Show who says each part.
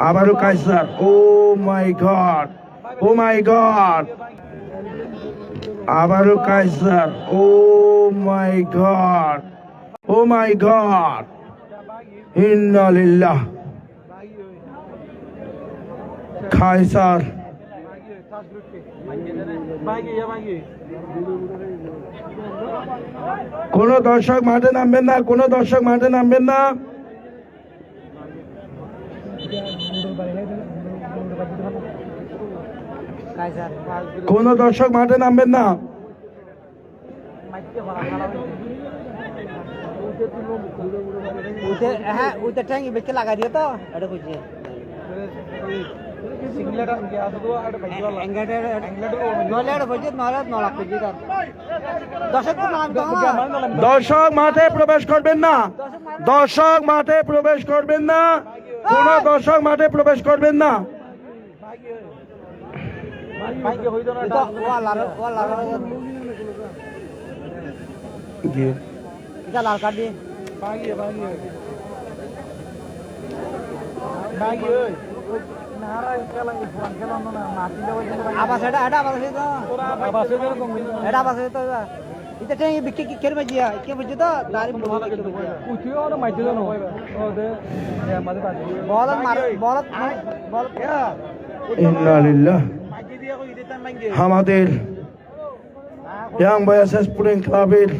Speaker 1: আবারও কাইসার। ও মাই গড, ও মাই গড। আবারও কাইসার। ও মাই গড, ও মাই গড। ইন্না লিল্লাহ। কাইসার। কোন দর্শক মাঠে নামবেন না, কোন দর্শক মাঠে নামবেন না। কোন দর্শক মাঠে নামবেন না।
Speaker 2: হ্যাঁ ওইটা ট্যাঙ্কি বেঁচে লাগাই দিও তো এটা বুঝছে
Speaker 1: দর্শক মাঠে প্রবেশ করবেন না, দর্শক মাঠে প্রবেশ করবেন না, কোন দর্শক মাঠে প্রবেশ করবেন না।
Speaker 2: লাল কার্ড দিয়ে
Speaker 1: আমাদের ইয়াং বয়েস স্পোর্টিং ক্লাবের